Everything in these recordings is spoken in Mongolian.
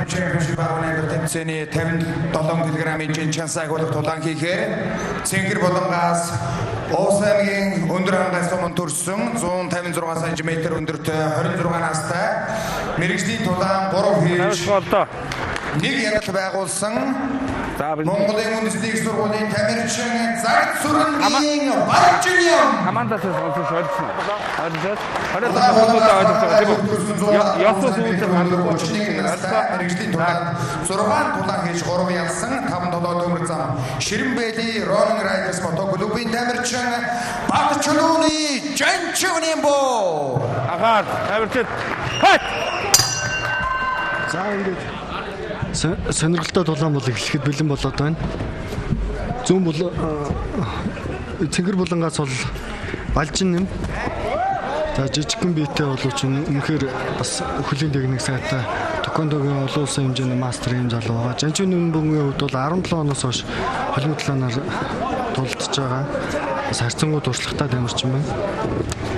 Championship агуулгын тэмцээний 57 кг-ийн чанцааг болох тулаан хийхээр Цэнгэр булангаас Овс аймгийн өндөр хангаас өмнө төрсөн 156 см өндөртэй 26 настай мэрэгжлийн тулаан 3 хийж нэг янгалт байгуулсан Монголын үндэсний сургуулийн тамирчин Зарц Сүрэнгийн Баржиньям Амандаас сонсож ойлгосон. Ясус үүсэх мэрэгжлийн тулаан 6 тулаан хийж 3 ялсан 5 төмөр зам Ширэмбэли Rolling Riders мотоклубын тамирчин Батчулууны Жанчунимбо агаар тамирчин хат за ингээд сонирхолтой тулаан бол эхлэхэд бэлэн болоод байна. Зүүн бол Цэнгэр булангаас бол Балжиньям. За жижигхэн биетэй боловч үнэхээр бас хөлийн техник сайтай токондогийн олон улсын хэмжээний мастер юм залуу байгаа. Жанчунимбогийн хувьд бол 17 оноос хойш холимог талаанаар тулдж байгаа. Бас харьцангуй туршлагатай тамирчин байна.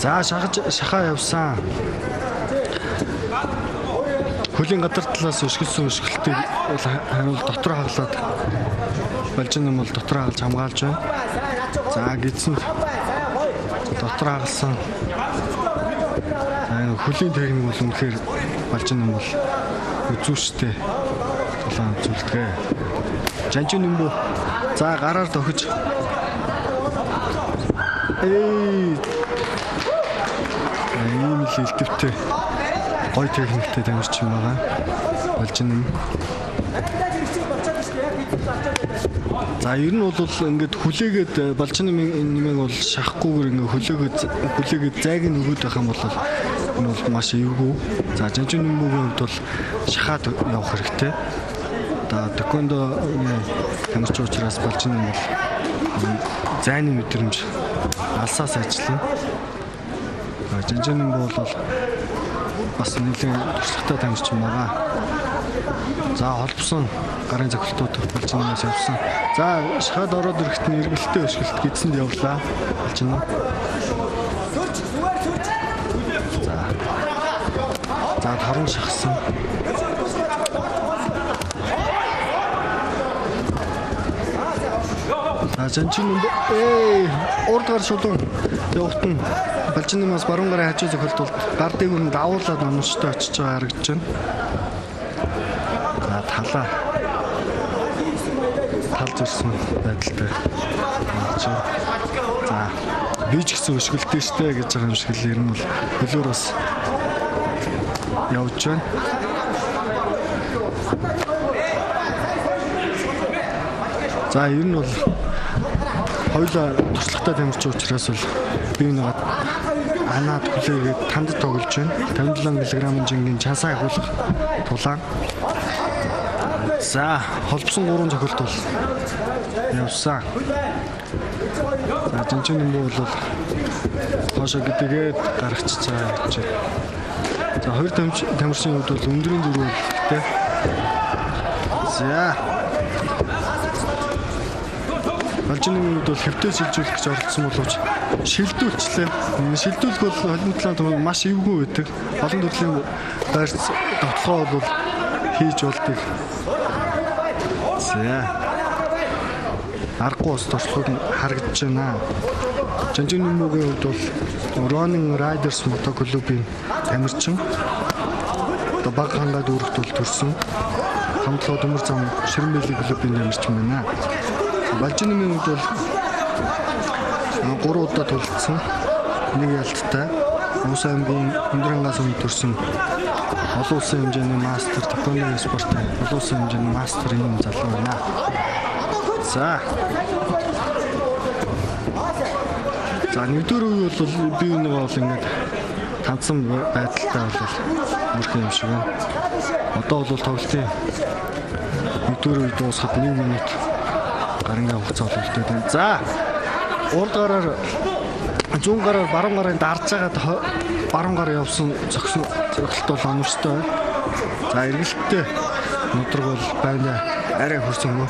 За шахаа явсан. Хөлийн гадар талаас өшгөлсөн өшгөлтийг харуул дотор хаглаад Балжиньям бол дотор хагалж хамгаалж байна. За гидсэн дотор хагалсан. Хөлийн техник бол үнэхээр Балжиньям бол үзүүштэй тулаан зүлдэгэ. Жанчунимбо за гараар тохиж ийм л элдвтэй гой техниктэй тамирчин байгаа. Балжиньям. За ер нь бол ингээд хүлээгээд Балжиньямыг бол шахахгүйгээр ингээд хүлээгээд зайг нь өгöd байх юм бол энэ бол маш эвгүй. За Жанчунимбогийн хувьд бол шахаад явах хэрэгтэй. Одоо токондо тамирчин учраас Балжиньям бол зайны мэдрэмж алсаас ажиллана. Жанчунимбо бол бас нэлээд туршлагатай тамирчин байгаа. За холбосон гарын цогцолтууд Балжиньямаас явсан. За шахаад ороод ирэхэд нь эргэлттэй өшгөлт гидсэнд явлаа. Балжиньям. За торон шахсан. Жанчунимбо урдгаар шулуун явахтан Балжиньямаас баруун гарын хажуу зохиолт бол гар дээгүүр нь давуулаад номштой очиж байгаа харагдаж байна. За талаа талж ирсэн байдалтай. За бийж гисэн өшгөлтэй штэ гэж байгаа юм шиг л ер нь бол хөлөөр бас явж байна. За ер нь бол хоёулаа туршлагатай тамирчин учраас бол бие нэгэд анаад хүлээгээд танд тоглож байна. 57 кг-ийн жингийн чансаа агуулга тулаан. За холбосон 3 зохиолт бол явсан. За Жанчунимбо бол хоошо гэдгээд гаргачих цаа гэж. За хоёр тамирчийн хувьд бол өндрийн дөрөвтэй. За Балжиньямын хувьд бол хэвтээ шилжүүлэх гэж оролцсон боловч шилдүүлчлээ. Шилдүүлэх бол холимог талаанд маш эвгүй байдаг. Олон төрлийн байрц тоглохоо бол хийж болдог. За аргагүй ус туршлагууд нь харагдаж байна. Жанчунимбогийн хувьд бол Rolling Riders мотоклубын тамирчин. Одоо баг хангаад үүрэгт бол төрсөн. Хамтлоо төмөр зам Ширэмбэли клубын тамирчин байна. Балжиньямын хувьд бол 3 удаа тулдсан. Нэг ялттай. Овс аймгийн өндөр хангаас өмнө төрсөн олон улсын хэмжээний мастер токондо спортын олон улсын хэмжээний мастер юм залуу байна. За нэгдүгээр үе бол бие нэг бол ингээд танцсан байдалтай бол мөрхөн юм шиг байна. Одоо бол тоглолтын нэгдүгээр үе дуусахад 1 минут гарын хугацаа болтой байна. За урд гараар зүүн гараар баруун гарын дарж байгаа баруун гар явсан зогсолт бол онорстой байна. За эргэлттэй өдрөг бол байна. Арай хөрсөн юм уу?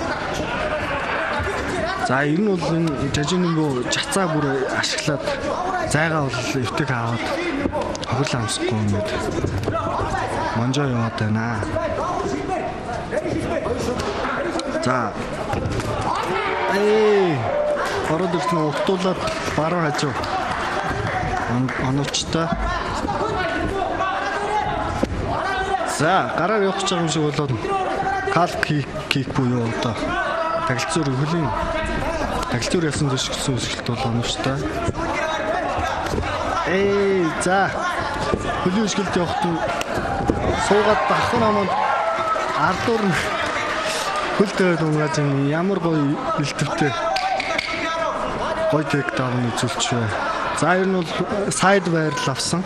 За ер нь бол энэ Жанчунимбо жацаа бүр ашиглаад зайгаа бол эвтэг аваад хохирол амсахгүй ингээд монжоо яваад байна. За. Ороод ирэх нь утуулаад баруун хажуу. Оновчтой. За, гараар явах гэж байгаа юм шиг болоод кал кик буюу одоо тагилцуур хөлийн тагилцуур ясан дэш гэсэн үсгэлт бол оновчтой. За. Хөлийн үсгэлт явахт нь суугаад давхар намд ардуур нь хөл дээр унгааж ямар гоё илтгэвтэй гоё тег даавны үзүүлч бай. За ер нь бол сайд байрал авсан.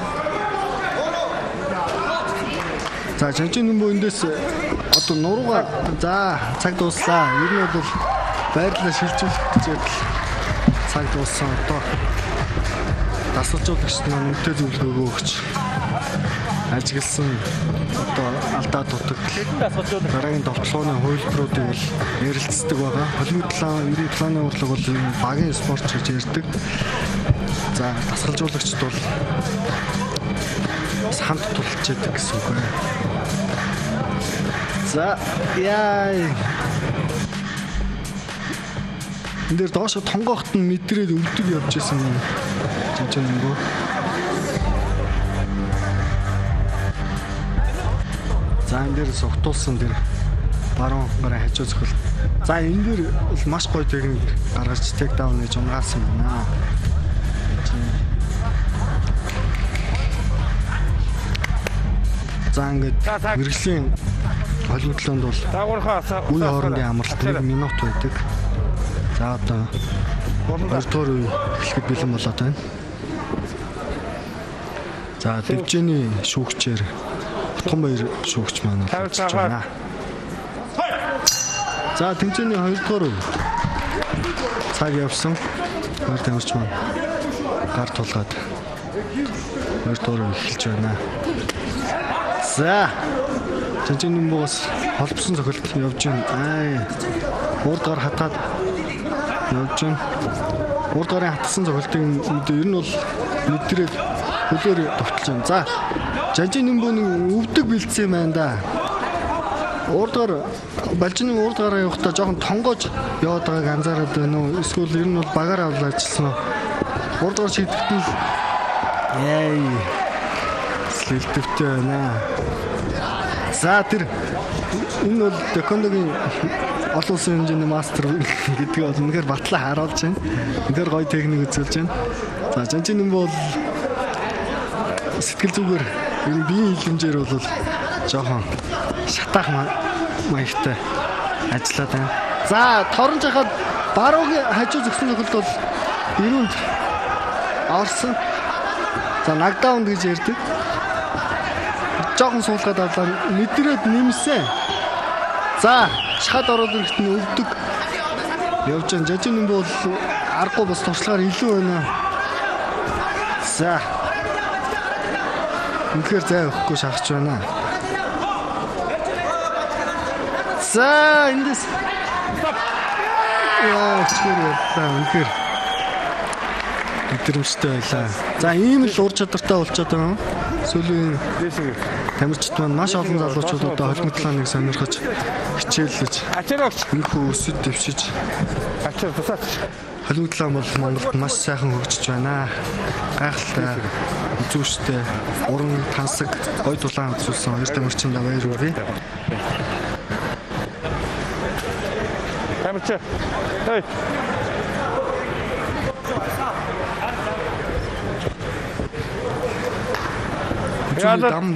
За Жанжин нэмбо эндээс одоо нуруугаар за цаг дууслаа. Ер нь бол байрлалаа шилжүүлэх гэж цаг дууссан. Одоо дасгалжуулагчид маань үнэтэй зөвлөгөөгөө өгч ажигласан одоо алдаа дутаг дараагийн довтлооны хувилбаруудыг бол ярилцдаг байгаа. Холимтлаа 97-ны урлаг бол багийн спорт гэж ярьдаг. За дасгалжуулагчид бол хамт тулж яадаг гэсэн үг байна. За яа. Энд дээр доошо тонгоохт нь мэдрээд өвдөг явж исэн юм. Жанжин нэмбо. За энэ дээр согтуулсан тэр баруун гараа хажуу зөвхөл. За энэ дээр бол маш гоё техник гаргаж тек даун гэж унгаасан байна. За ингээд мэрэгжлийн холимтлоонд бол үе хоорондын амралт 1 минут байдаг. За одоо 2-р үе эхлэхэд бэлэн болоод байна. За дэвжээний шүүгчээр Томбаяр шүүгч маань болж байна. За тэмцээний 2-р үе цаг явсан. Хоёр тамирч маань гар тулгаад 2-р үе эхэлж байна. За Жанжин нэмбоос холбосон цохилт явж байна. Урд гар хатаад явж байна. Урд гарын хатсан цохилтын ер нь бол мэдрээд хөлөөр довтолж байна. За Жанжин нэмбоны өвдөг бэлдсэн юм байна да. Урд гар балжины урд гараа явахдаа жоохон тонгоож яваад байгааг анзаараад байна уу? Эсвэл ер нь бол багаар авлаа ажилласан уу? Урд гар шийдэхэд нь Сэлтөвтэй байна. За тэр энэ бол Тэквондогийн олон улсын хэмжээний мастер гэдэг бол үнэхээр батлаа харуулж байна. Үнэхээр гоё техник үзүүлж байна. За Жанжин нэмбо бол сэтгэл зүгээр энэ биеийн хилэмжээр бол жоохон шатаах маягтай ажиллаад байна. За торонж хахад баруугийн хажуу зөвсөн нөхөлд бол ирүүнд орсон. За нокдаун гэж ярьдаг. Жохон суулгаад авлаа мэдрээд нэмсэн. За шахад ороод ирэхэд нь өвдөг явж байгаа. Жанжин нэмбо бол аргагүй бас туршлагаар илүү байна. За үнэхээр зай өгөхгүй шахаж байна. За эндээс чигээр явлаа үнэхээр өдрөмжтэй байлаа. За ийм л ур чадвартай болчиход байгаа юм. Сүүлийн тамирчид маань маш олон залуучууд одоо холимтлааныг сонирхож хичээллэж энэхүү өсөд дэвшиж холимтлаан бол Монголд маш сайхан хөгжиж байна. Гайхалтай үзүүштэй уран тансаг гой дулаан үзүүлсэн хоёр тамирчинд баяр хүргэе. Тамирч. Хей. Дам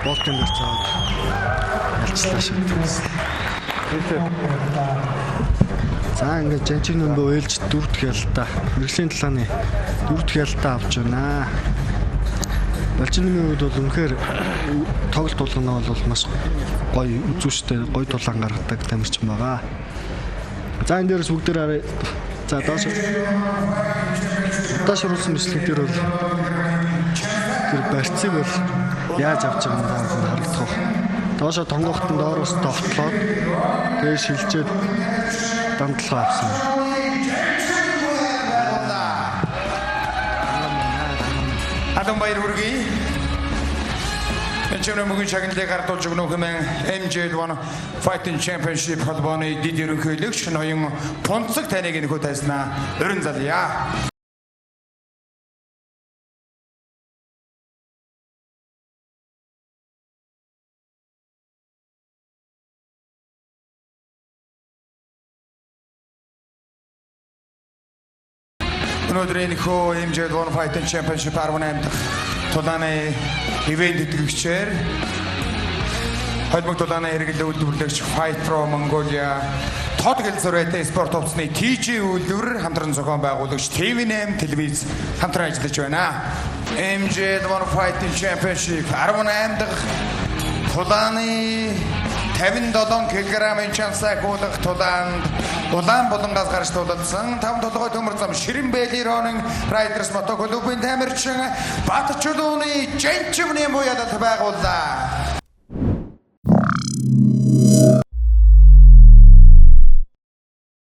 болтон дээр цаад алчлаа шиг. За ингээд Жанжин нэмбо ээлж 4 дахь ялтаа мэрэгжлийн талааны 4 дахь ялтаа авч байна. Балжинны үед бол үнэхээр тоглолт тулгана бол маш гоё үзүүштэй гоё тулаан гаргадаг тамирчин байгаа. За энэ дээрс бүгд дээр арай. За доош шруулсан бичлэг дээр бол тэр барьцыг бол яаж авч байгаа юм харагдах уу. Доошо тонгоохтон доороос довтлоод тэгээ шилжээд дамтлага авсан. Хатан баяр хүргэе. Тэнцвэрийн мөнгөний шагналыг гардуулж өгнө хэмээн MJ1 Fighting Championship холбооны дэд ерөнхийлөгч ноён Пунцэг таныг нөхөд тайснаа өрн залъя. Өнөөдрийн хөө MJ1 Fighting Championship 18 дахь тулааны ивент идэвхжээр холбогд тулааны хэрэглээ үйлдвэрлэгч Fight Pro Mongolia тод гэлзүрээтэй спорт хувцсны TG үйлдвэр хамтран зохион байгуулагч TV8 телевиз хамтран ажиллаж байна. MJ1 Fighting Championship 18 дахь тулааны 57 кг-ийн чансаг уулах тулаанд улаан болонгоос гарч тулалдсан 5 толгой төмөр зам Ширин Бэлиронын Riders Moto Club-ийн тамирчин Батчулууны Жинчмний буяадад байгууллаа.